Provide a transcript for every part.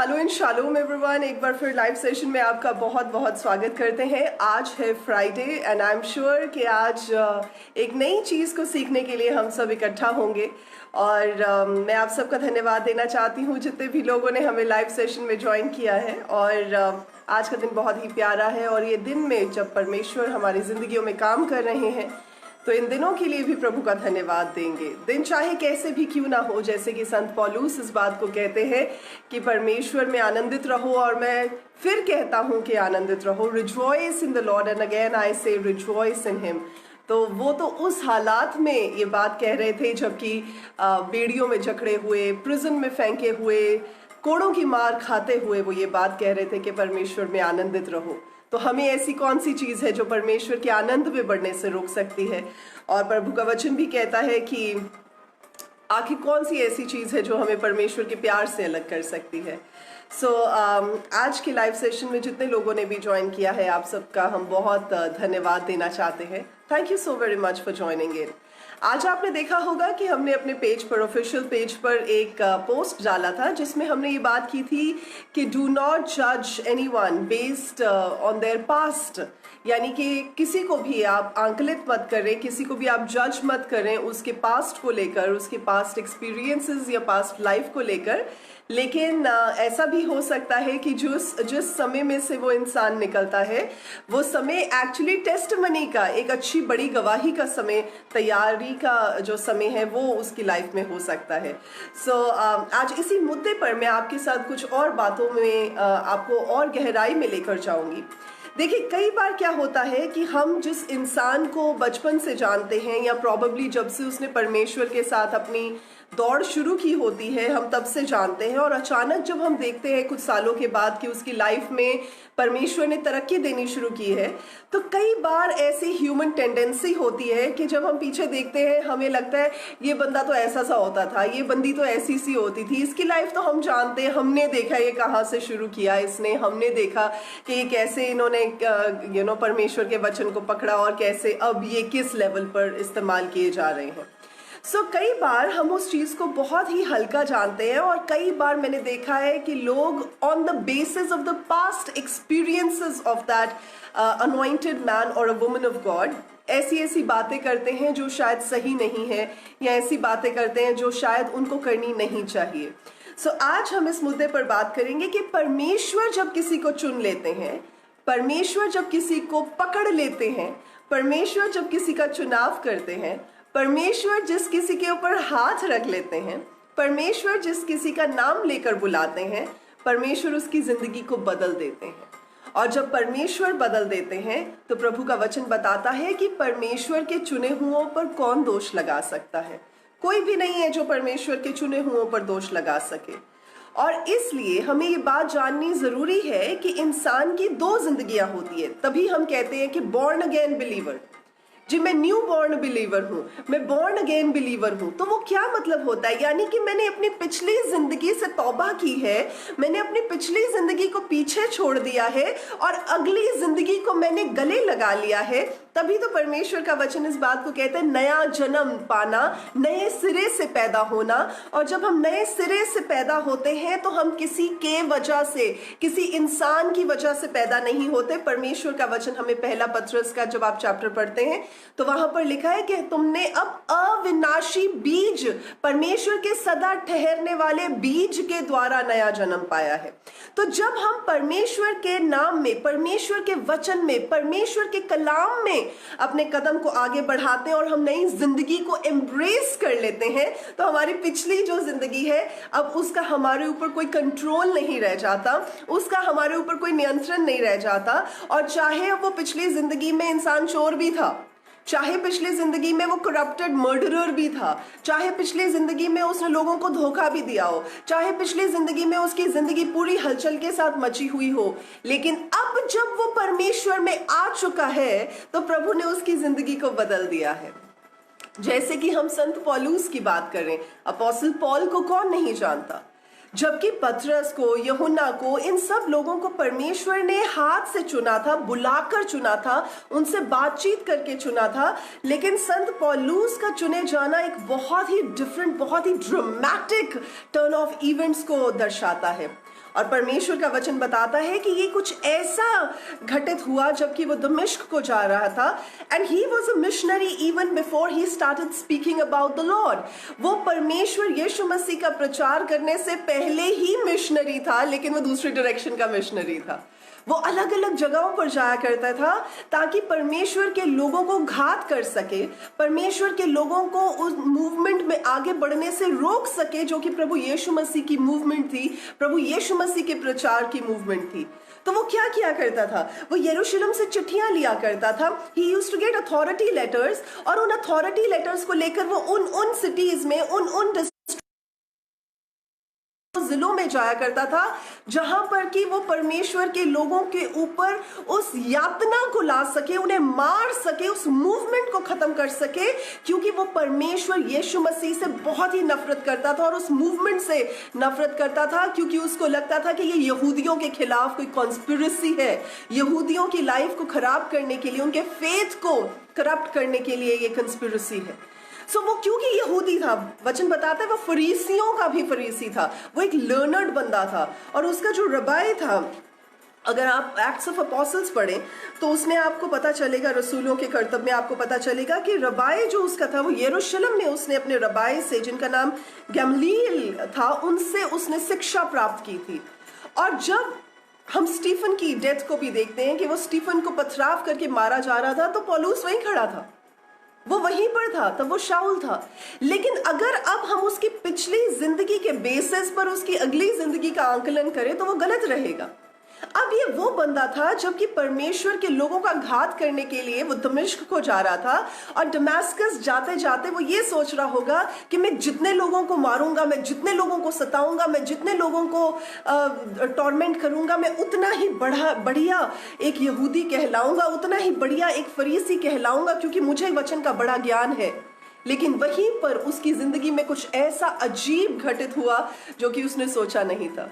Hello and shalom everyone, एक बार फिर live session में आपका बहुत बहुत स्वागत करते हैं। आज है Friday and I am sure कि आज एक नई चीज़ को सीखने के लिए हम सब इकट्ठा होंगे और मैं आप सबका धन्यवाद देना चाहती हूँ जितने भी लोगों ने हमें लाइव सेशन में ज्वाइन किया है। और आज का दिन बहुत ही प्यारा है और ये दिन में जब परमेश्वर हमारी ज़िंदगियों में काम कर रहे हैं तो इन दिनों के लिए भी प्रभु का धन्यवाद देंगे। दिन चाहे कैसे भी क्यों ना हो, जैसे कि संत पौलुस इस बात को कहते हैं कि परमेश्वर में आनंदित रहो, और मैं फिर कहता हूँ कि आनंदित रहो। Rejoice in the Lord and again I से रिजॉइस इन हिम। तो वो तो उस हालात में ये बात कह रहे थे जबकि बेड़ियों में जकड़े हुए, प्रिजन में फेंके हुए, कोड़ों की मार खाते हुए वो ये बात कह रहे थे कि परमेश्वर में आनंदित रहो। तो हमें ऐसी कौन सी चीज़ है जो परमेश्वर के आनंद में बढ़ने से रोक सकती है? और प्रभु का वचन भी कहता है कि आखिर कौन सी ऐसी चीज़ है जो हमें परमेश्वर के प्यार से अलग कर सकती है। आज के लाइव सेशन में जितने लोगों ने भी ज्वाइन किया है, आप सबका हम बहुत धन्यवाद देना चाहते हैं। Thank you so very much for joining in. आज आपने देखा होगा कि हमने अपने पेज पर, ऑफिशियल पेज पर एक पोस्ट डाला था जिसमें हमने ये बात की थी कि डू नॉट जज anyone based on their past. यानी कि किसी को भी आप आंकलित मत करें, किसी को भी आप जज मत करें उसके पास्ट को लेकर, उसके पास्ट एक्सपीरियंसेस या पास्ट लाइफ को लेकर। लेकिन ऐसा भी हो सकता है कि जिस समय में से वो इंसान निकलता है वो समय एक्चुअली टेस्टमनी का, एक अच्छी बड़ी गवाही का समय, तैयारी का जो समय है वो उसकी लाइफ में हो सकता है। आज इसी मुद्दे पर मैं आपके साथ कुछ और बातों में आपको और गहराई में लेकर जाऊंगी। देखिए, कई बार क्या होता है कि हम जिस इंसान को बचपन से जानते हैं या प्रॉबेबली जब से उसने परमेश्वर के साथ अपनी दौड़ शुरू की होती है, हम तब से जानते हैं, और अचानक जब हम देखते हैं कुछ सालों के बाद कि उसकी लाइफ में परमेश्वर ने तरक्की देनी शुरू की है, तो कई बार ऐसी ह्यूमन टेंडेंसी होती है कि जब हम पीछे देखते हैं हमें लगता है ये बंदा तो ऐसा सा होता था, ये बंदी तो ऐसी सी होती थी, इसकी लाइफ तो हम जानते हैं, हमने देखा ये कहाँ से शुरू किया इसने, हमने देखा कि ये कैसे इन्होंने परमेश्वर के वचन को पकड़ा और कैसे अब ये किस लेवल पर इस्तेमाल किए जा रहे हैं। कई बार हम उस चीज़ को बहुत ही हल्का जानते हैं, और कई बार मैंने देखा है कि लोग on the basis of the past experiences of that anointed man और अ वुमन ऑफ गॉड ऐसी बातें करते हैं जो शायद सही नहीं है, या ऐसी बातें करते हैं जो शायद उनको करनी नहीं चाहिए। आज हम इस मुद्दे पर बात करेंगे कि परमेश्वर जब किसी को चुन लेते हैं, परमेश्वर जब किसी को पकड़ लेते हैं, परमेश्वर जब किसी का चुनाव करते हैं, परमेश्वर जिस किसी के ऊपर हाथ रख लेते हैं, परमेश्वर जिस किसी का नाम लेकर बुलाते हैं, परमेश्वर उसकी जिंदगी को बदल देते हैं। और जब परमेश्वर बदल देते हैं तो प्रभु का वचन बताता है कि परमेश्वर के चुने हुओं पर कौन दोष लगा सकता है। कोई भी नहीं है जो परमेश्वर के चुने हुओं पर दोष लगा सके। और इसलिए हमें ये बात जाननी जरूरी है कि इंसान की दो जिंदगियां होती है। तभी हम कहते हैं कि बॉर्न अगेन बिलीवर। जी, मैं न्यू बॉर्न बिलीवर हूँ, मैं बॉर्न अगेन बिलीवर हूँ। तो वो क्या मतलब होता है? यानी कि मैंने अपनी पिछली जिंदगी से तौबा की है, मैंने अपनी पिछली जिंदगी को पीछे छोड़ दिया है और अगली जिंदगी को मैंने गले लगा लिया है। तभी तो परमेश्वर का वचन इस बात को कहते हैं नया जन्म पाना, नए सिरे से पैदा होना। और जब हम नए सिरे से पैदा होते हैं तो हम किसी के वजह से, किसी इंसान की वजह से पैदा नहीं होते। परमेश्वर का वचन हमें पहला पत्रस का जब आप चैप्टर पढ़ते हैं तो वहां पर लिखा है कि तुमने अब अविनाशी बीज, परमेश्वर के सदा ठहरने वाले बीज के द्वारा नया जन्म पाया है। तो जब हम परमेश्वर के नाम में, परमेश्वर के वचन में, परमेश्वर के कलाम में अपने कदम को आगे बढ़ाते हैं और हम नई जिंदगी को एम्ब्रेस कर लेते हैं, तो हमारी पिछली जो जिंदगी है अब उसका हमारे ऊपर कोई कंट्रोल नहीं रह जाता, उसका हमारे ऊपर कोई नियंत्रण नहीं रह जाता। और चाहे वो पिछली जिंदगी में इंसान चोर भी था, चाहे पिछली जिंदगी में वो करप्टेड मर्डरर भी था, चाहे पिछली जिंदगी में उसने लोगों को धोखा भी दिया हो, चाहे पिछली जिंदगी में उसकी जिंदगी पूरी हलचल के साथ मची हुई हो, लेकिन अब जब वो परमेश्वर में आ चुका है तो प्रभु ने उसकी जिंदगी को बदल दिया है। जैसे कि हम संत पौलुस की बात करें, अपोस्टल पॉल को कौन नहीं जानता, जबकि पतरस को, यूहन्ना को, इन सब लोगों को परमेश्वर ने हाथ से चुना था, बुलाकर चुना था, उनसे बातचीत करके चुना था। लेकिन संत पौलुस का चुने जाना एक बहुत ही डिफरेंट, बहुत ही ड्रामेटिक टर्न ऑफ इवेंट्स को दर्शाता है। और परमेश्वर का वचन बताता है कि ये कुछ ऐसा घटित हुआ जबकि वो दमिश्क को जा रहा था, and he was a missionary even before he started speaking about the Lord. वो परमेश्वर यीशु मसीह का प्रचार करने से पहले ही मिशनरी था, लेकिन वो दूसरी डायरेक्शन का मिशनरी था। वो अलग अलग जगहों पर जाया करता था ताकि परमेश्वर के लोगों को घात कर सके, परमेश्वर के लोगों को उस मूवमेंट में आगे बढ़ने से रोक सके जो कि प्रभु यीशु मसीह की मूवमेंट थी, प्रभु यीशु मसीह के प्रचार की मूवमेंट थी। तो वो क्या किया करता था? वो यरूशलेम से चिट्ठियां लिया करता था। He used to get authority letters, और उन अथॉरिटी लेटर्स को लेकर वो उन सिटीज में, उन जिलों में जाया करता था जहां पर कि वो परमेश्वर के लोगों के ऊपर उस यातना को ला सके, उन्हें मार सके, उस मूवमेंट को खत्म कर सके, क्योंकि वो परमेश्वर यीशु मसीह से बहुत ही नफरत करता था और उस मूवमेंट से नफरत करता था, क्योंकि उसको लगता था कि ये यहूदियों के खिलाफ कोई कॉन्स्पिरेसी है, यहूदियों की लाइफ को खराब करने के लिए, उनके फेथ को करप्ट करने के लिए ये कंस्पिरेसी है। वो क्योंकि यहूदी था, वचन बताता है वो फरीसियों का भी फरीसी था, वो एक लर्नर्ड बंदा था, और उसका जो रबाई था, अगर आप एक्ट्स ऑफ अपोस्टल्स पढ़ें तो उसमें आपको पता चलेगा, रसूलों के कर्तव्य में आपको पता चलेगा कि रबाई जो उसका था वो यरूशलेम में उसने अपने रबाई से, जिनका नाम गमलीएल था, उनसे उसने शिक्षा प्राप्त की थी। और जब हम स्टीफन की डेथ को भी देखते हैं कि वो स्टीफन को पथराव करके मारा जा रहा था, तो पौलुस वहीं खड़ा था, वो वहीं पर था, तब वो शाऊल था। लेकिन अगर अब हम उसकी पिछली जिंदगी के बेसिस पर उसकी अगली जिंदगी का आंकलन करें तो वो गलत रहेगा। अब ये वो बंदा था जबकि परमेश्वर के लोगों का घात करने के लिए वो दमिश्क को जा रहा था, और दमास्कस जाते जाते वो ये सोच रहा होगा कि मैं जितने लोगों को मारूंगा, मैं जितने लोगों को सताऊंगा, मैं जितने लोगों को टॉर्मेंट करूंगा, मैं उतना ही बढ़िया एक यहूदी कहलाऊंगा, उतना ही बढ़िया एक फरीसी कहलाऊंगा, क्योंकि मुझे वचन का बड़ा ज्ञान है। लेकिन वहीं पर उसकी जिंदगी में कुछ ऐसा अजीब घटित हुआ जो कि उसने सोचा नहीं था।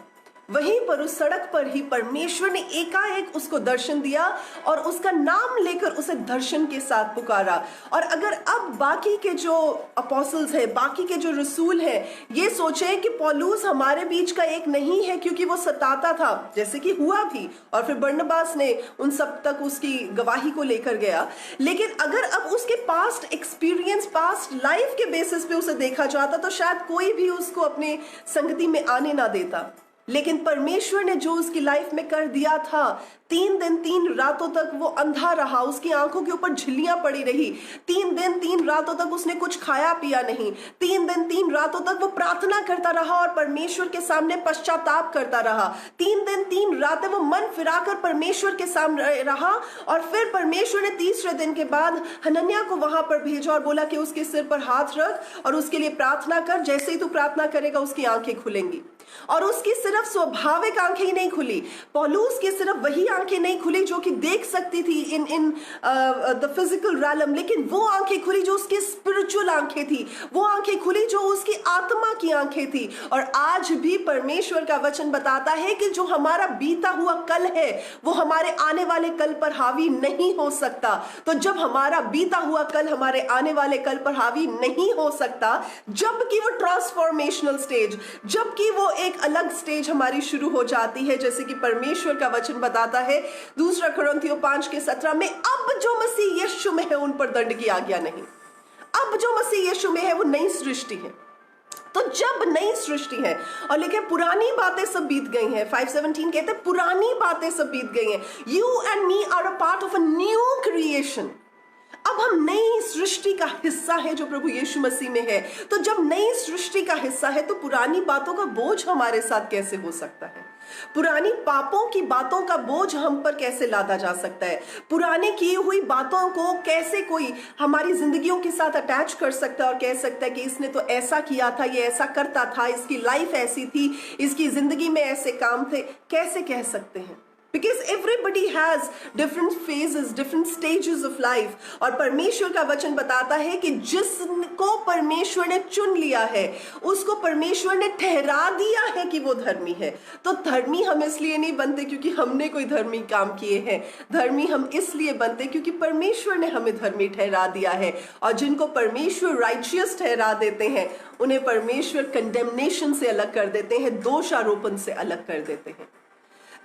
वहीं पर उस सड़क पर ही परमेश्वर ने एकाएक उसको दर्शन दिया और उसका नाम लेकर उसे दर्शन के साथ पुकारा। और अगर अब बाकी के जो अपोस्टल्स हैं, बाकी के जो रसूल हैं, ये सोचें कि पौलुस हमारे बीच का एक नहीं है क्योंकि वो सताता था, जैसे कि हुआ भी, और फिर बरनबास ने उन सब तक उसकी गवाही को लेकर गया, लेकिन अगर अब उसके पास्ट एक्सपीरियंस, पास्ट लाइफ के बेसिस पे उसे देखा जाता तो शायद कोई भी उसको अपने संगति में आने ना देता। लेकिन परमेश्वर ने जो उसकी लाइफ में कर दिया था, 3 दिन 3 रातों तक वो अंधा रहा, उसकी आंखों के ऊपर झिल्लियां पड़ी रही, 3 दिन 3 रातों तक उसने कुछ खाया पिया नहीं, 3 दिन 3 रातों तक वो प्रार्थना करता रहा और परमेश्वर के सामने पश्चाताप करता रहा, 3 दिन 3 रातें वो मन फिराकर परमेश्वर के सामने रहा। और फिर परमेश्वर ने तीसरे दिन के बाद हनन्याह को वहां पर भेजा और बोला कि उसके सिर पर हाथ रख और उसके लिए प्रार्थना कर, जैसे ही तू प्रार्थना करेगा उसकी आंखें खुलेंगी। और उसकी सिर्फ स्वाभाविक आंखें ही नहीं खुली, पौलुस की सिर्फ वही आंखें नहीं खुली जो कि देख सकती थी इन द फिजिकल रैलम, लेकिन वो आंखें खुली जो उसकी स्पिरिचुअल आंखें थी, वो आंखें खुली जो उसकी आत्मा की आंखें थी। और आज भी परमेश्वर का वचन बताता है कि जो हमारा बीता हुआ कल है वो हमारे आने वाले कल पर हावी नहीं हो सकता। तो जब हमारा बीता हुआ कल हमारे आने वाले कल पर हावी नहीं हो सकता, जबकि वो ट्रांसफॉर्मेशनल स्टेज, जबकि वो एक अलग स्टेज हमारी शुरू हो जाती है, जैसे कि परमेश्वर का वचन बताता है 2 कुरिन्थियों 5:17 में, अब जो मसीह यीशु में है उन पर दंड की आज्ञा नहीं। अब जो मसीह यीशु में है वो नई सृष्टि है। तो जब नई सृष्टि है और लेकिन पुरानी बातें सब बीत गई हैं, 5:17 कहते हैं पुरानी बातें सब बीत गई हैं, you and me are a part of a new creation. अब हम नई सृष्टि का हिस्सा है जो प्रभु यीशु मसीह में है। तो जब नई सृष्टि का हिस्सा है तो पुरानी बातों का बोझ हमारे साथ कैसे हो सकता है? पुरानी पापों की बातों का बोझ हम पर कैसे लादा जा सकता है? पुराने की हुई बातों को कैसे कोई हमारी जिंदगियों के साथ अटैच कर सकता है और कह सकता है कि इसने तो ऐसा किया था, ये ऐसा करता था, इसकी लाइफ ऐसी थी, इसकी जिंदगी में ऐसे काम थे? कैसे कह सकते हैं? Because everybody has different phases, different stages of life. और परमेश्वर का वचन बताता है कि जिसको परमेश्वर ने चुन लिया है उसको परमेश्वर ने ठहरा दिया है कि वो धर्मी है. तो धर्मी हम इसलिए नहीं बनते क्योंकि हमने कोई धर्मी काम किए हैं. धर्मी हम इसलिए बनते क्योंकि परमेश्वर ने हमें धर्मी ठहरा दिया है. और जिनको परमेश्वर राइचियस ठहरा देते हैं उन्हें परमेश्वर कंडेमनेशन से अलग कर देते हैं, दोषारोपण से अलग कर देते हैं.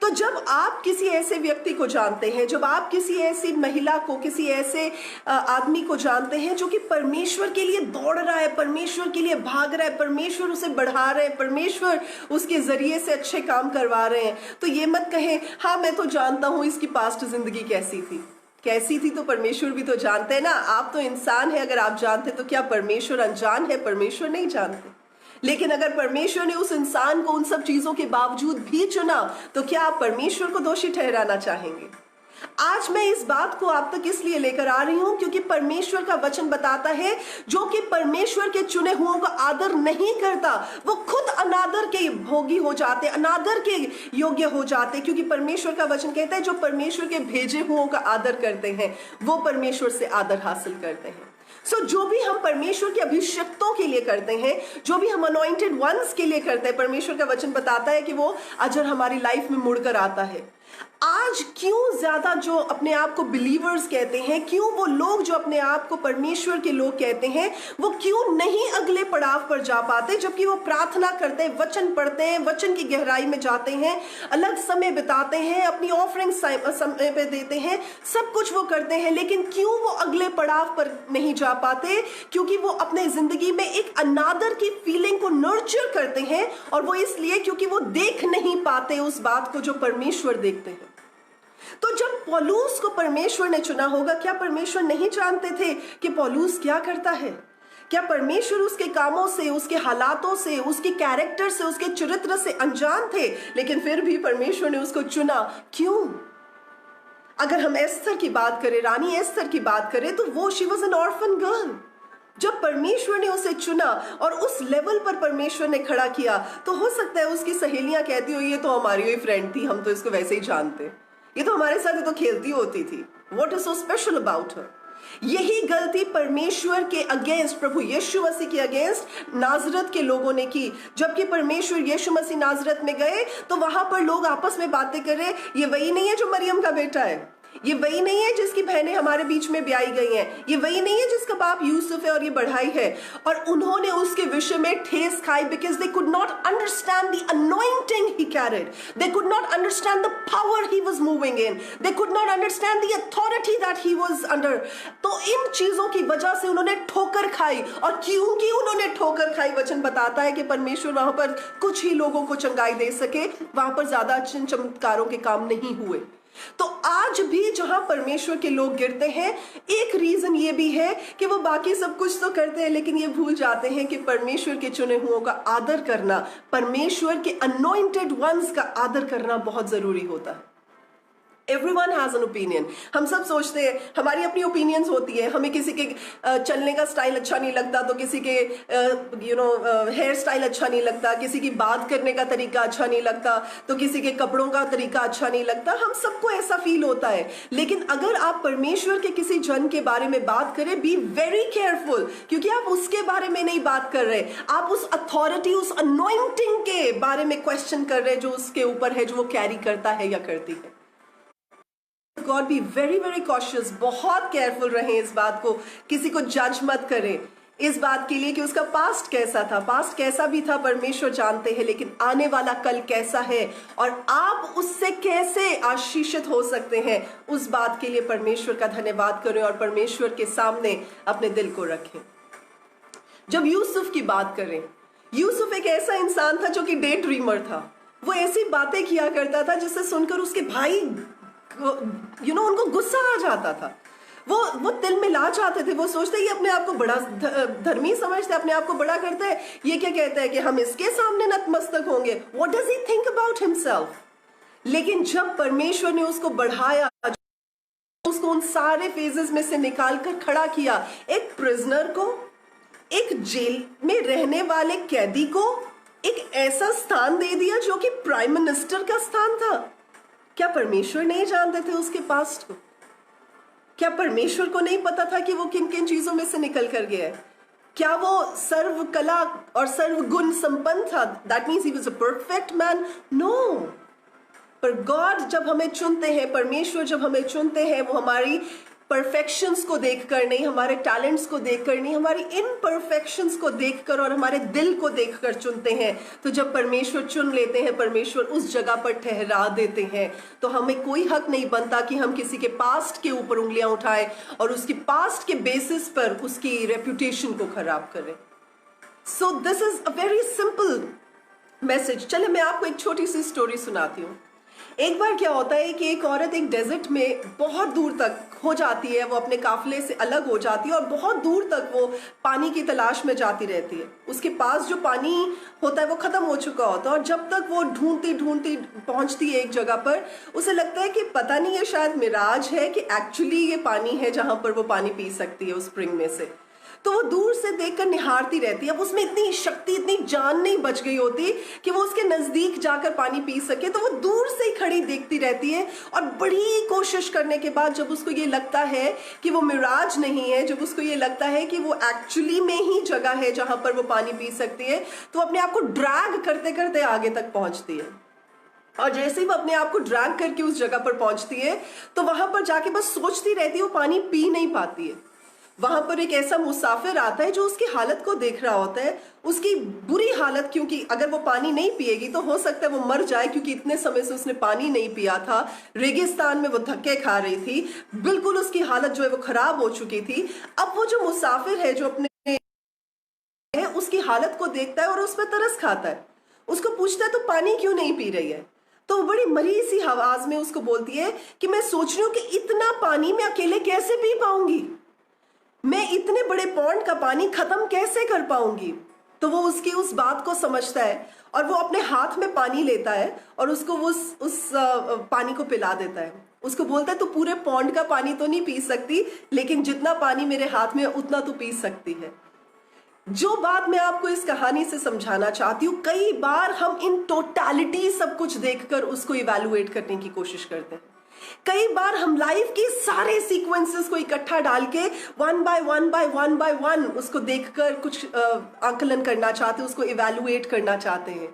तो जब आप किसी ऐसे व्यक्ति को जानते हैं, जब आप किसी ऐसी महिला को, किसी ऐसे आदमी को जानते हैं जो कि परमेश्वर के लिए दौड़ रहा है, परमेश्वर के लिए भाग रहा है, परमेश्वर उसे बढ़ा रहे हैं, परमेश्वर उसके जरिए से अच्छे काम करवा रहे हैं, तो ये मत कहें हाँ मैं तो जानता हूं इसकी पास्ट जिंदगी कैसी थी तो परमेश्वर भी तो जानते हैं ना. आप तो इंसान है, अगर आप जानते तो क्या परमेश्वर अनजान है? परमेश्वर नहीं जानते. लेकिन अगर परमेश्वर ने उस इंसान को उन सब चीजों के बावजूद भी चुना तो क्या आप परमेश्वर को दोषी ठहराना चाहेंगे? आज मैं इस बात को आप तक इसलिए लेकर आ रही हूं क्योंकि परमेश्वर का वचन बताता है जो कि परमेश्वर के चुने हुओं का आदर नहीं करता वो खुद अनादर के भोगी हो जाते, अनादर के योग्य हो जाते. क्योंकि परमेश्वर का वचन कहता है जो परमेश्वर के भेजे हुओं का आदर करते हैं वो परमेश्वर से आदर हासिल करते हैं. जो भी हम परमेश्वर के अभिषिक्तों के लिए करते हैं, जो भी हम अनॉइंटेड वंस के लिए करते हैं, परमेश्वर का वचन बताता है कि वो अजर हमारी लाइफ में मुड़कर आता है. आज क्यों ज्यादा जो अपने आप को बिलीवर्स कहते हैं, क्यों वो लोग जो अपने आप को परमेश्वर के लोग कहते हैं वो क्यों नहीं अगले पड़ाव पर जा पाते, जबकि वो प्रार्थना करते हैं, वचन पढ़ते हैं, वचन की गहराई में जाते हैं, अलग समय बिताते हैं, अपनी ऑफरिंग समय पे देते हैं, सब कुछ वो करते हैं, लेकिन क्यों वो अगले पड़ाव पर नहीं जा पाते? क्योंकि वो अपने जिंदगी में एक अनादर की फीलिंग को नर्चर करते हैं. और वो इसलिए क्योंकि वो देख नहीं पाते उस बात को जो परमेश्वर देखते हैं. तो जब पौलुस को परमेश्वर ने चुना होगा, क्या परमेश्वर नहीं जानते थे कि पौलुस क्या करता है? क्या परमेश्वर उसके कामों से, उसके हालातों से, उसके कैरेक्टर से, उसके चरित्र से अनजान थे? लेकिन फिर भी परमेश्वर ने उसको चुना. क्यों? अगर हम एस्थर की बात करें, रानी एस्थर की बात करें, तो वो she was an orphan girl. जब परमेश्वर ने उसे चुना और उस लेवल पर परमेश्वर ने खड़ा किया, तो हो सकता है उसकी सहेलियां कहती हो ये तो हमारी ही फ्रेंड थी, हम तो इसको वैसे ही जानते, ये तो हमारे साथ ही तो खेलती होती थी, what is so special about her. यही गलती परमेश्वर के अगेंस्ट, प्रभु यीशु मसीह के अगेंस्ट नाजरत के लोगों ने की. जबकि परमेश्वर यीशु मसीह नाजरत में गए तो वहां पर लोग आपस में बातें कर रहे, ये वही नहीं है जो मरियम का बेटा है, ये वही नहीं है जिसकी बहनें हमारे बीच में ब्याई गई हैं, ये वही नहीं है जिसका बाप यूसुफ है और ये बढ़ाई है. और उन्होंने उसके विषय में ठेस खाई because they could not understand the anointing he carried, they could not understand the power he was moving in, they could not understand the authority that he was under. तो इन चीजों की वजह से उन्होंने ठोकर खाई. और क्योंकि उन्होंने ठोकर खाई, वचन बताता है कि परमेश्वर वहां पर कुछ ही लोगों को चंगाई दे सके, वहां पर ज्यादा चमत्कारों के काम नहीं हुए. तो आज भी जहां परमेश्वर के लोग गिरते हैं, एक रीजन ये भी है कि वो बाकी सब कुछ तो करते हैं लेकिन ये भूल जाते हैं कि परमेश्वर के चुने हुओं का आदर करना, परमेश्वर के अनॉइंटेड वंस का आदर करना बहुत जरूरी होता है. Everyone has an opinion. हम सब सोचते हैं, हमारी अपनी ओपिनियंस होती है. हमें किसी के चलने का स्टाइल अच्छा नहीं लगता तो किसी के हेयर स्टाइल अच्छा नहीं लगता, किसी की बात करने का तरीका अच्छा नहीं लगता तो किसी के कपड़ों का तरीका अच्छा नहीं लगता. हम सबको ऐसा फील होता है. लेकिन अगर आप परमेश्वर के किसी जन के बारे में बात करें, बी वेरी केयरफुल, क्योंकि आप उसके बारे में नहीं बात कर रहे, आप उस अथॉरिटी, उस अनॉइंटिंग के बारे में क्वेश्चन कर रहे जो उसके ऊपर है, जो वो कैरी करता है या करती है. God be very very cautious. बहुत केयरफुल रहें इस बात को, किसी को जज मत करें इस बात के लिए कि उसका पास्ट कैसा था. पास्ट कैसा भी था परमेश्वर जानते हैं, लेकिन आने वाला कल कैसा है और आप उससे कैसे आशीषित हो सकते हैं, उस बात के लिए परमेश्वर का धन्यवाद करें और परमेश्वर के सामने अपने दिल को रखें. जब यूसुफ की बात करें, यूसुफ एक ऐसा इंसान था जो कि डे ड्रीमर था. वो ऐसी बातें किया करता था जिससे सुनकर उसके भाई उनको गुस्सा आ जाता था. वो दिल में ला जाते थे. वो सोचते ये अपने आप को बड़ा धर्मी समझते, अपने आप को बड़ा करता है, ये क्या कहता है कि हम इसके सामने नतमस्तक होंगे. What does he think about himself. लेकिन जब परमेश्वर ने उसको बढ़ाया, उसको उन सारे फेजेस में से निकालकर खड़ा किया, एक प्रिजनर को, एक जेल में रहने वाले कैदी को एक ऐसा स्थान दे दिया जो कि प्राइम मिनिस्टर का स्थान था. क्या परमेश्वर नहीं जानते थे उसके पास्ट को? क्या परमेश्वर को नहीं पता था कि वो किन किन चीजों में से निकल कर गया है? क्या वो सर्व कला और सर्व गुण संपन्न था? That means he was a perfect man? No. पर गॉड जब हमें चुनते हैं, परमेश्वर जब हमें चुनते हैं, वो हमारी परफेक्शंस को देखकर नहीं, हमारे टैलेंट्स को देखकर नहीं, हमारी इनपरफेक्शंस को देखकर और हमारे दिल को देखकर चुनते हैं। तो जब परमेश्वर चुन लेते हैं, परमेश्वर उस जगह पर ठहरा देते हैं, तो हमें कोई हक नहीं बनता कि हम किसी के पास्ट के ऊपर उंगलियां उठाएं और उसकी पास्ट के बेसिस पर उसकी रेपुटेशन को खराब करें। So this is a very simple message. चले मैं आपको एक छोटी सी स्टोरी सुनाती हूँ। एक बार क्या होता है कि एक औरत एक डेजर्ट में बहुत दूर तक हो जाती है, वो अपने काफिले से अलग हो जाती है और बहुत दूर तक वो पानी की तलाश में जाती रहती है। उसके पास जो पानी होता है वो खत्म हो चुका होता है और जब तक वो ढूंढती ढूंढती पहुंचती है एक जगह पर, उसे लगता है कि पता नहीं ये शायद मिराज है कि एक्चुअली ये पानी है जहां पर वो पानी पी सकती है उस स्प्रिंग में से। तो वो दूर से देखकर निहारती रहती है। अब उसमें इतनी शक्ति, इतनी जान नहीं बच गई होती कि वो उसके नजदीक जाकर पानी पी सके, तो वो दूर से ही खड़ी देखती रहती है और बड़ी कोशिश करने के बाद जब उसको ये लगता है कि वो मिराज नहीं है, जब उसको ये लगता है कि वो एक्चुअली में ही जगह है जहां पर वो पानी पी सकती है, तो अपने आप को ड्रैग करते करते आगे तक पहुंचती है। और जैसे ही वो अपने आप को ड्रैग करके उस जगह पर पहुंचती है, तो वहां पर जाके बस सोचती रहती है, वो पानी पी नहीं पाती है। वहां पर एक ऐसा मुसाफिर आता है जो उसकी हालत को देख रहा होता है, उसकी बुरी हालत, क्योंकि अगर वो पानी नहीं पिएगी तो हो सकता है वो मर जाए, क्योंकि इतने समय से उसने पानी नहीं पिया था, रेगिस्तान में वो धक्के खा रही थी, बिल्कुल उसकी हालत जो है वो खराब हो चुकी थी। अब वो जो मुसाफिर है जो अपने उसकी हालत को देखता है और उस पर तरस खाता है। उसको पूछता है तो पानी क्यों नहीं पी रही है? तो बड़ी मरी सी आवाज में उसको बोलती है कि मैं सोच रही हूं कि इतना पानी मैं अकेले कैसे पी पाऊंगी, मैं इतने बड़े पॉन्ड का पानी खत्म कैसे कर पाऊंगी। तो वो उसकी उस बात को समझता है और वो अपने हाथ में पानी लेता है और उसको उस पानी को पिला देता है। उसको बोलता है तू पूरे पॉन्ड का पानी तो नहीं पी सकती, लेकिन जितना पानी मेरे हाथ में है उतना तू पी सकती है। जो बात मैं आपको इस कहानी से समझाना चाहती हूँ, कई बार हम इन टोटलिटी सब कुछ देखकर उसको इवैल्यूएट करने की कोशिश करते हैं। कई बार हम लाइफ के सारे सीक्वेंसेस को इकट्ठा डाल के वन बाय वन उसको देखकर कुछ आकलन करना चाहते हैं, उसको इवैल्यूएट करना चाहते हैं।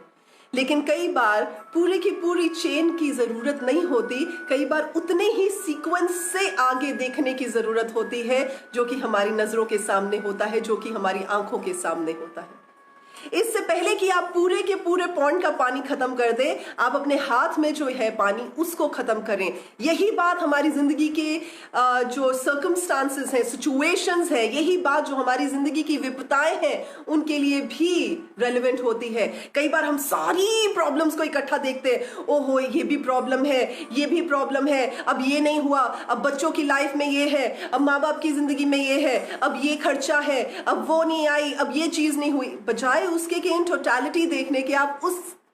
लेकिन कई बार पूरे की पूरी चेन की जरूरत नहीं होती, कई बार उतने ही सीक्वेंस से आगे देखने की जरूरत होती है जो कि हमारी नजरों के सामने होता है, जो कि हमारी आंखों के सामने होता है। इससे पहले कि आप पूरे के पूरे पॉन्ड का पानी खत्म कर दें, आप अपने हाथ में जो है पानी उसको खत्म करें। यही बात हमारी जिंदगी के जो सर्कमस्टांसेस हैं, सिचुएशंस है, यही बात जो हमारी जिंदगी की विपदाएं हैं उनके लिए भी रेलेवेंट होती है। कई बार हम सारी प्रॉब्लम्स को इकट्ठा देखते हैं, ओहो ये भी प्रॉब्लम है, ये भी प्रॉब्लम है, अब ये नहीं हुआ, अब बच्चों की लाइफ में ये है, अब माँ बाप की जिंदगी में ये है, अब ये खर्चा है, अब वो नहीं आई, अब ये चीज नहीं हुई। बजाय उसके कि इन टोटलिटी देखने के आप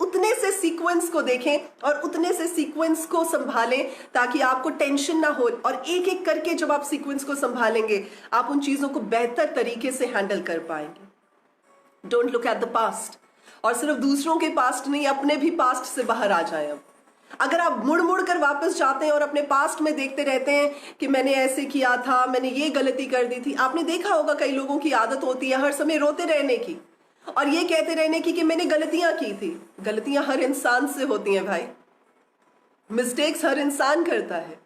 उतने से सीक्वेंस को देखें और उतने से सीक्वेंस को संभालें ताकि आपको टेंशन ना हो, और एक एक करके जब आप सीक्वेंस को संभालेंगे आप उन चीजों को बेहतर तरीके से हैंडल कर पाएंगे। Don't look at the past, और सिर्फ दूसरों के पास्ट नहीं, अपने भी पास्ट से बाहर आ जाएं। अब अगर आप मुड़ मुड़ कर वापस जाते हैं और अपने पास्ट में देखते रहते हैं कि मैंने ऐसे किया था, मैंने ये गलती कर दी थी। आपने देखा होगा कई लोगों की आदत होती है हर समय रोते रहने की और ये कहते रहने की कि मैंने गलतियां की थी। गलतियां हर इंसान से होती हैं भाई, मिस्टेक्स हर इंसान करता है,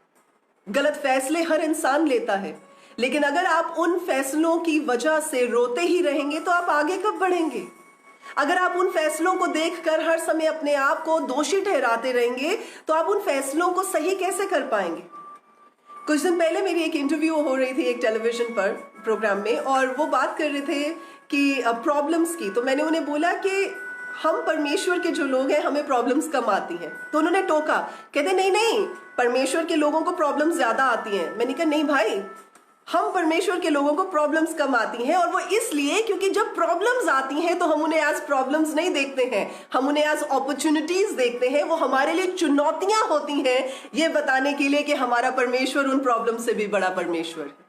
गलत फैसले हर इंसान लेता है। लेकिन अगर आप उन फैसलों की वजह से रोते ही रहेंगे तो आप आगे कब बढ़ेंगे? अगर आप उन फैसलों को देखकर हर समय अपने आप को दोषी ठहराते रहेंगे तो आप उन फैसलों को सही कैसे कर पाएंगे? कुछ दिन पहले मेरी एक इंटरव्यू हो रही थी एक टेलीविजन पर प्रोग्राम में, और वो बात कर रहे थे कि प्रॉब्लम्स की। तो मैंने उन्हें बोला कि हम परमेश्वर के जो लोग हैं हमें प्रॉब्लम्स कम आती हैं। तो उन्होंने टोका, कहते नहीं नहीं, परमेश्वर के लोगों को प्रॉब्लम्स ज्यादा आती हैं। मैंने कहा नहीं भाई, हम परमेश्वर के लोगों को प्रॉब्लम्स कम आती हैं, और वो इसलिए क्योंकि जब प्रॉब्लम्स आती हैं तो हम उन्हें एज प्रॉब्लम्स नहीं देखते हैं, हम उन्हें एज अपॉर्चुनिटीज देखते हैं। वो हमारे लिए चुनौतियां होती हैं ये बताने के लिए कि हमारा परमेश्वर उन प्रॉब्लम से भी बड़ा परमेश्वर है।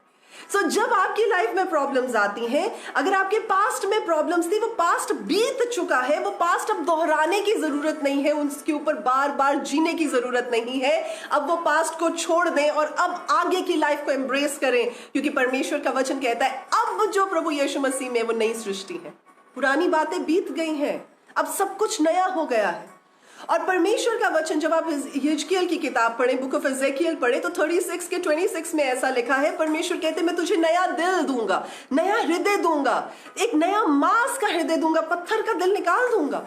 जब आपकी लाइफ में प्रॉब्लम्स आती हैं, अगर आपके पास्ट में प्रॉब्लम्स थी, वो पास्ट बीत चुका है, वो पास्ट अब दोहराने की जरूरत नहीं है, उसके ऊपर बार बार जीने की जरूरत नहीं है। अब वो पास्ट को छोड़ दें और अब आगे की लाइफ को एम्ब्रेस करें, क्योंकि परमेश्वर का वचन कहता है अब जो प्रभु यीशु मसीह में वो नई सृष्टि है। पुरानी बातें बीत गई हैं, अब सब कुछ नया हो गया है। और परमेश्वर का वचन जब आप हिजकियल की किताब पढ़ें, बुक ऑफ एजेकियल पढ़ें, तो 36 के 26 में ऐसा लिखा है, परमेश्वर कहते हैं मैं तुझे नया दिल दूंगा, नया हृदय दूंगा, एक नया मांस का हृदय दूंगा, पत्थर का दिल निकाल दूंगा।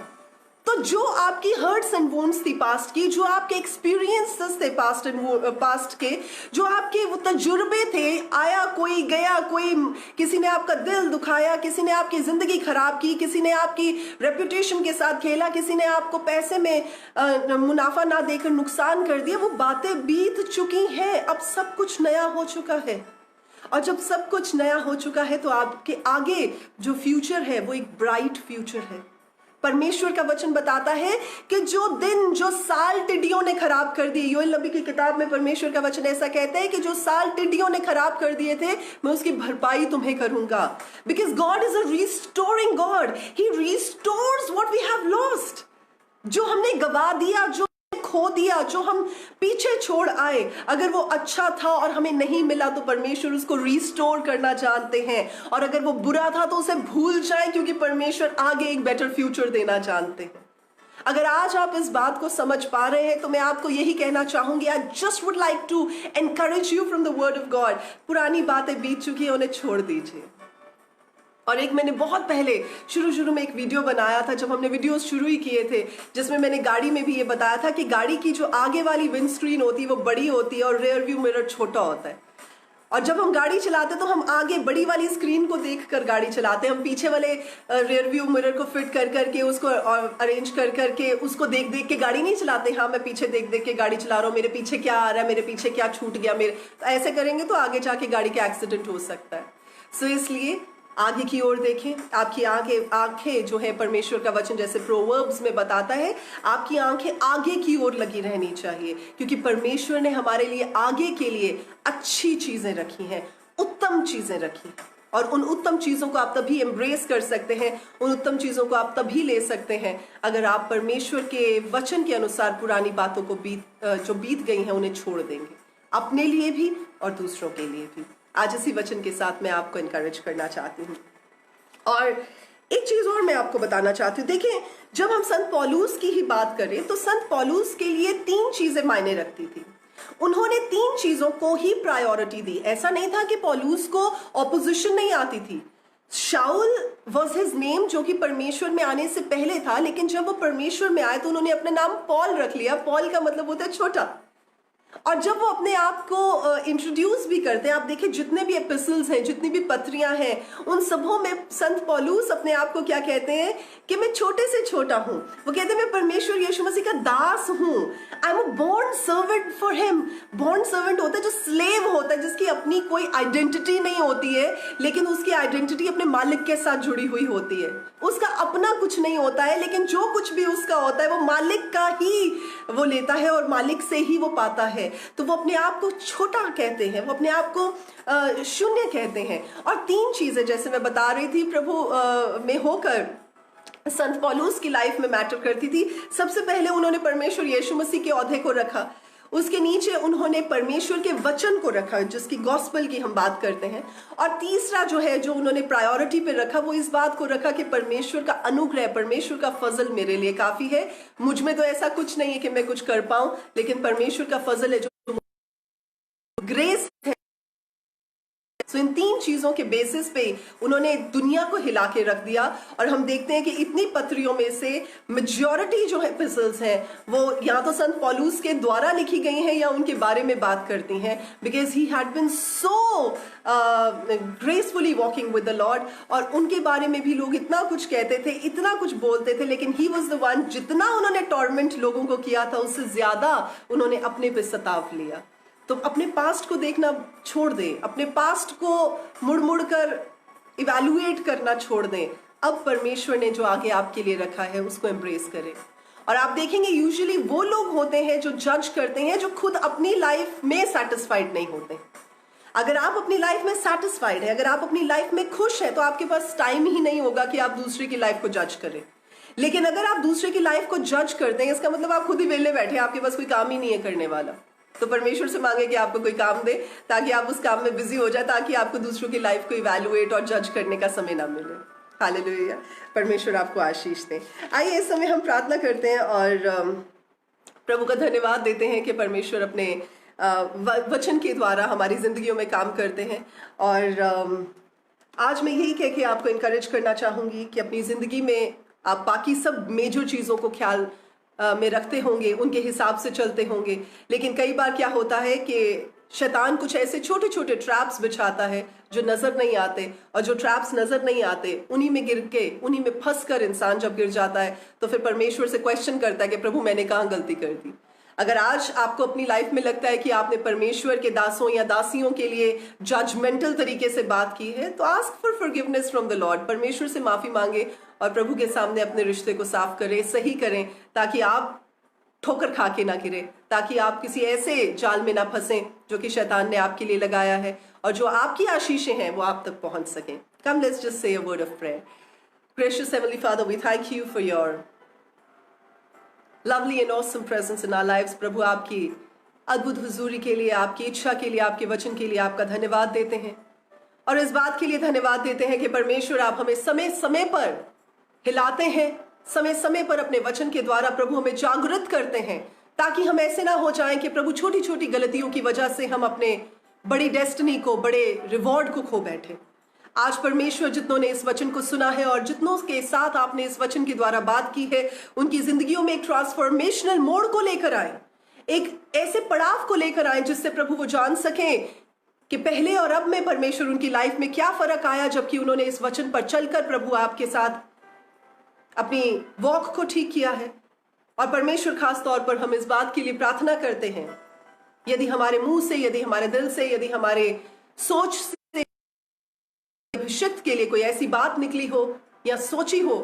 तो जो आपकी हर्ट्स एंड वुंड्स थी पास्ट की, जो आपके एक्सपीरियंसेस थे पास्ट के, जो आपके वो तजुर्बे थे, आया कोई गया कोई, किसी ने आपका दिल दुखाया, किसी ने आपकी जिंदगी खराब की, किसी ने आपकी रेपुटेशन के साथ खेला, किसी ने आपको पैसे में मुनाफा ना देकर नुकसान कर दिया, वो बातें बीत चुकी हैं। अब सब कुछ नया हो चुका है। और जब सब कुछ नया हो चुका है तो आपके आगे जो फ्यूचर है वो एक ब्राइट फ्यूचर है। परमेश्वर का वचन बताता है कि जो दिन, जो साल टिड्डियों ने खराब कर दिए, योएल नबी की किताब में परमेश्वर का वचन ऐसा कहता है कि जो साल टिड्डियों ने खराब कर दिए थे, मैं उसकी भरपाई तुम्हें करूंगा। Because God is a restoring God, he restores what we have lost. जो हमने गवा दिया, जो खो दिया, जो हम पीछे छोड़ आए, अगर वो अच्छा था और हमें नहीं मिला तो परमेश्वर उसको रिस्टोर करना जानते हैं। और अगर वो बुरा था तो उसे भूल जाएं, क्योंकि परमेश्वर आगे एक बेटर फ्यूचर देना जानते हैं। अगर आज आप इस बात को समझ पा रहे हैं तो मैं आपको यही कहना चाहूंगी, I just would like to encourage you from the word of God. पुरानी बातें बीत चुकी है, उन्हें छोड़ दीजिए। और एक मैंने बहुत पहले शुरू में एक वीडियो बनाया था, जब हमने वीडियोस शुरू ही किए थे, जिसमें मैंने गाड़ी में भी ये बताया था कि गाड़ी की जो आगे वाली विंड स्क्रीन होती है वो बड़ी होती है और रियर व्यू मिरर छोटा होता है। और जब हम गाड़ी चलाते हैं तो हम आगे बड़ी वाली स्क्रीन को देखकर गाड़ी चलाते हैं, हम पीछे वाले रियर व्यू मिरर को फिट कर करके, उसको अरेंज कर करके, उसको देख देख के गाड़ी नहीं चलाते। हाँ, मैं पीछे देख देख के गाड़ी चला रहा हूँ, मेरे पीछे क्या आ रहा है, मेरे पीछे क्या छूट गया, मेरे ऐसे करेंगे तो आगे जाके गाड़ी का एक्सीडेंट हो सकता है। सो इसलिए आगे की ओर देखें। आपकी आंखें जो है, परमेश्वर का वचन जैसे प्रोवर्ब्स में बताता है, आपकी आंखें आगे की ओर लगी रहनी चाहिए, क्योंकि परमेश्वर ने हमारे लिए आगे के लिए अच्छी चीजें रखी हैं, उत्तम चीजें रखी। और उन उत्तम चीजों को आप तभी एम्ब्रेस कर सकते हैं, उन उत्तम चीजों को आप तभी ले सकते हैं अगर आप परमेश्वर के वचन के अनुसार पुरानी बातों को जो बीत गई हैं उन्हें छोड़ देंगे, अपने लिए भी और दूसरों के लिए भी। आज इसी वचन के साथ मैं आपको इनकरेज करना चाहती हूँ। और एक चीज और मैं आपको बताना चाहती हूँ। देखिए, जब हम संत पौलुस की ही बात करें तो संत पौलुस के लिए 3 चीजें मायने रखती थी। उन्होंने 3 चीजों को ही प्रायोरिटी दी। ऐसा नहीं था कि पौलुस को ऑपोजिशन नहीं आती थी। शाउल वॉज हिज नेम, जो कि परमेश्वर में आने से पहले था, लेकिन जब वो परमेश्वर में आए तो उन्होंने अपना नाम पॉल रख लिया। पॉल का मतलब होता है छोटा। और जब वो अपने आप को इंट्रोड्यूस भी करते हैं, आप देखिए जितने भी एपिसल्स हैं, जितनी भी पत्रियां हैं, उन सबों में संत पौलुस अपने आप को क्या कहते हैं कि मैं छोटे से छोटा हूं। वो कहते हैं मैं परमेश्वर यीशु मसीह का दास हूं। I am a born servant for him. Born servant होता है जो स्लेव होता है, जिसकी अपनी कोई आइडेंटिटी नहीं होती है, लेकिन उसकी आइडेंटिटी अपने मालिक के साथ जुड़ी हुई होती है। उसका अपना कुछ नहीं होता है, लेकिन जो कुछ भी उसका होता है वो मालिक का ही वो लेता है और मालिक से ही वो पाता है। तो वो अपने आप को छोटा कहते हैं, वो अपने आप को शून्य कहते हैं। और 3 चीजें जैसे मैं बता रही थी प्रभु में होकर संत पौलुस की लाइफ में मैटर करती थी। सबसे पहले उन्होंने परमेश्वर यीशु मसीह के औहदे को रखा, उसके नीचे उन्होंने परमेश्वर के वचन को रखा, जिसकी गॉस्पेल की हम बात करते हैं। और तीसरा जो है, जो उन्होंने प्रायोरिटी पे रखा, वो इस बात को रखा कि परमेश्वर का अनुग्रह, परमेश्वर का फजल मेरे लिए काफी है। मुझ में तो ऐसा कुछ नहीं है कि मैं कुछ कर पाऊं, लेकिन परमेश्वर का फजल है, जो ग्रेस है। तो इन 3 चीजों के बेसिस पे उन्होंने दुनिया को हिला के रख दिया। और हम देखते हैं कि इतनी पत्रियों में से मेजॉरिटी जो एपिसल्स हैं वो या तो संत पौलुस के द्वारा लिखी गई हैं या उनके बारे में बात करती हैं, because he had been so gracefully walking with the Lord. और उनके बारे में भी लोग इतना कुछ कहते थे, इतना कुछ बोलते थे, लेकिन ही वॉज द वन, जितना उन्होंने टॉर्मेंट लोगों को किया था उससे ज्यादा उन्होंने अपने पे सताव लिया। तो अपने पास्ट को देखना छोड़ दें, अपने पास्ट को मुड़ मुड़ कर इवैल्यूएट करना छोड़ दें। अब परमेश्वर ने जो आगे आपके लिए रखा है उसको एम्ब्रेस करें। और आप देखेंगे यूजुअली वो लोग होते हैं जो जज करते हैं, जो खुद अपनी लाइफ में सेटिस्फाइड नहीं होते। अगर आप अपनी लाइफ में सेटिस्फाइड है, अगर आप अपनी लाइफ में खुश हैं, तो आपके पास टाइम ही नहीं होगा कि आप दूसरे की लाइफ को जज करें। लेकिन अगर आप दूसरे की लाइफ को जज करते हैं, इसका मतलब आप खुद ही वेले बैठे हैं, आपके पास कोई काम ही नहीं है करने वाला। तो परमेश्वर से मांगे कि आपको कोई काम दे, ताकि आप उस काम में बिजी हो जाए, ताकि आपको दूसरों की लाइफ को इवैल्यूएट और जज करने का समय ना मिले। हालेलुया, परमेश्वर आपको आशीष दे। आइए इस समय हम प्रार्थना करते हैं और प्रभु का धन्यवाद देते हैं कि परमेश्वर अपने वचन के द्वारा हमारी जिंदगियों में काम करते हैं। और आज मैं यही कह के आपको इनकरेज करना चाहूंगी कि अपनी जिंदगी में आप बाकी सब मेजर चीज़ों को ख्याल में रखते होंगे, उनके हिसाब से चलते होंगे। लेकिन कई बार क्या होता है कि शैतान कुछ ऐसे छोटे छोटे ट्रैप्स बिछाता है जो नजर नहीं आते, और जो ट्रैप्स नजर नहीं आते उन्हीं में गिर के, उन्हीं में फंस कर इंसान जब गिर जाता है तो फिर परमेश्वर से क्वेश्चन करता है कि प्रभु मैंने कहाँ गलती कर दी। अगर आज आपको अपनी लाइफ में लगता है कि आपने परमेश्वर के दासों या दासियों के लिए जजमेंटल तरीके से बात की है, तो ask for forgiveness from the Lord. परमेश्वर से माफी मांगे और प्रभु के सामने अपने रिश्ते को साफ करें, सही करें, ताकि आप ठोकर खा के ना गिरे, ताकि आप किसी ऐसे जाल में ना फंसे जो कि शैतान ने आपके लिए लगाया है, और जो आपकी आशीषें हैं वो आप तक पहुंच सकें। Come, let's just say a word of prayer. Gracious Heavenly Father, we thank you for your lovely and awesome presence in our lives. प्रभु, आपकी अद्भुत हुजूरी के लिए, आपकी इच्छा के लिए, आपके वचन के लिए आपका धन्यवाद देते हैं। और इस बात के लिए धन्यवाद देते हैं कि परमेश्वर आप हमें समय समय पर हिलाते हैं, समय समय पर अपने वचन के द्वारा प्रभु हमें जागृत करते हैं, ताकि हम ऐसे ना हो जाएं कि प्रभु छोटी छोटी गलतियों की वजह से हम अपने बड़ी डेस्टिनी को, बड़े रिवॉर्ड को खो बैठे। आज परमेश्वर जितनों ने इस वचन को सुना है और जितनों के साथ आपने इस वचन के द्वारा बात की है, उनकी जिंदगियों में एक ट्रांसफॉर्मेशनल मोड़ को लेकर आए, एक ऐसे पड़ाव को लेकर आए जिससे प्रभु वो जान सकें कि पहले और अब में परमेश्वर उनकी लाइफ में क्या फर्क आया, जबकि उन्होंने इस वचन पर चलकर प्रभु आपके साथ अपनी वॉक को ठीक किया है। और परमेश्वर खास तौर पर हम इस बात के लिए प्रार्थना करते हैं, यदि हमारे मुंह से, यदि हमारे दिल से, यदि हमारे सोच से भविष्य के लिए कोई ऐसी बात निकली हो या सोची हो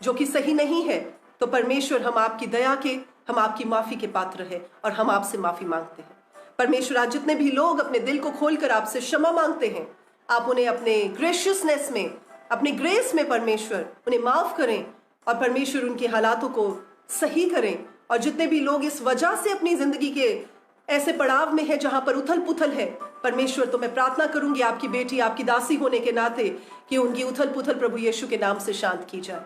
जो कि सही नहीं है, तो परमेश्वर हम आपकी दया के, हम आपकी माफी के पात्र हैं और हम आपसे माफी मांगते हैं। परमेश्वर आज जितने भी लोग अपने दिल को खोलकर आपसे क्षमा मांगते हैं, आप उन्हें अपने ग्रेशियसनेस में, अपने ग्रेस में परमेश्वर उन्हें माफ करें और परमेश्वर उनके हालातों को सही करें। और जितने भी लोग इस वजह से अपनी जिंदगी के ऐसे पड़ाव में है जहां पर उथल पुथल है, परमेश्वर तो मैं प्रार्थना करूंगी आपकी बेटी, आपकी दासी होने के नाते, कि उनकी उथल पुथल प्रभु यीशु के नाम से शांत की जाए।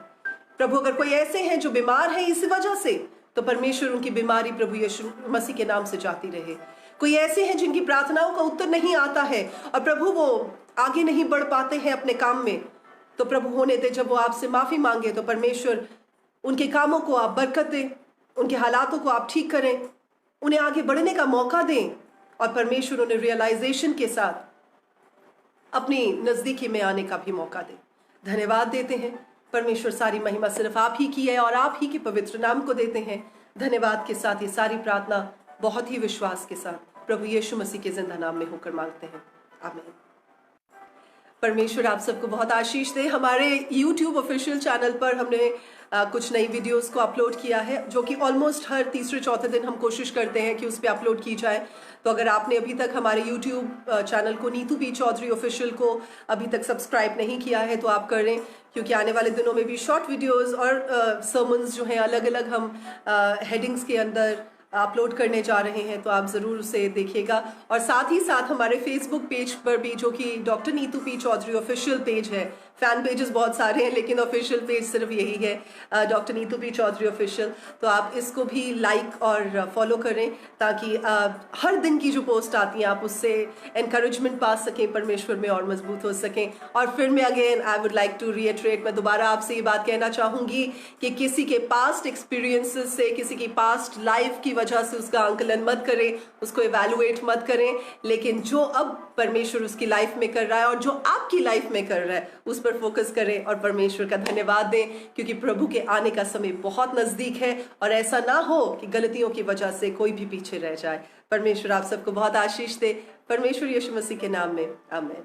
प्रभु अगर कोई ऐसे हैं जो बीमार है इस वजह से, तो परमेश्वर उनकी बीमारी प्रभु यीशु मसीह के नाम से जाती रहे। कोई ऐसे हैं जिनकी प्रार्थनाओं का उत्तर नहीं आता है और प्रभु वो आगे नहीं बढ़ पाते हैं अपने काम में, तो प्रभु होने दे जब वो आपसे माफी मांगे तो परमेश्वर उनके कामों को आप बरकत दें, उनके हालातों को आप ठीक करें, उन्हें आगे बढ़ने का मौका दें और परमेश्वर उन्हें रियलाइजेशन के साथ अपनी नजदीकी में आने का भी मौका दें। धन्यवाद देते हैं परमेश्वर, सारी महिमा सिर्फ आप ही की है और आप ही के पवित्र नाम को देते हैं। धन्यवाद के साथ ये सारी प्रार्थना बहुत ही विश्वास के साथ प्रभु यीशु मसीह के जिंदा नाम में होकर मांगते हैं, आमीन। परमेश्वर आप सबको बहुत आशीष दे। हमारे YouTube ऑफिशियल चैनल पर हमने कुछ नई वीडियोस को अपलोड किया है, जो कि ऑलमोस्ट हर तीसरे चौथे दिन हम कोशिश करते हैं कि उस पर अपलोड की जाए। तो अगर आपने अभी तक हमारे YouTube चैनल को, नीतू पी चौधरी ऑफिशियल को अभी तक सब्सक्राइब नहीं किया है तो आप करें, क्योंकि आने वाले दिनों में भी शॉर्ट वीडियोस और सर्मन्स जो हैं अलग अलग हम हेडिंग्स के अंदर अपलोड करने जा रहे हैं, तो आप ज़रूर उसे देखिएगा। और साथ ही साथ हमारे फेसबुक पेज पर भी, जो कि doctor Neetu P Chaudhary official page है, फैन पेजेस बहुत सारे हैं लेकिन ऑफिशियल पेज सिर्फ यही है, doctor Neetu P Chaudhary official, तो आप इसको भी लाइक और फॉलो करें, ताकि हर दिन की जो पोस्ट आती हैं आप उससे एनकरेजमेंट पा सकें, परमेश्वर में और मजबूत हो सकें। और फिर मैं again I would like to reiterate, मैं दोबारा आपसे ये बात कहना चाहूँगी कि किसी के पास्ट एक्सपीरियंसेस से, किसी की पास्ट लाइफ की वजह से उसका आंकलन मत करें, उसको इवैल्यूएट मत करें, लेकिन जो अब परमेश्वर उसकी लाइफ में कर रहा है और जो आपकी लाइफ में कर रहा है उस पर फोकस करें और परमेश्वर का धन्यवाद दें, क्योंकि प्रभु के आने का समय बहुत नजदीक है और ऐसा ना हो कि गलतियों की वजह से कोई भी पीछे रह जाए। परमेश्वर आप सबको बहुत आशीष दे, परमेश्वर यीशु मसीह के नाम में, आमीन।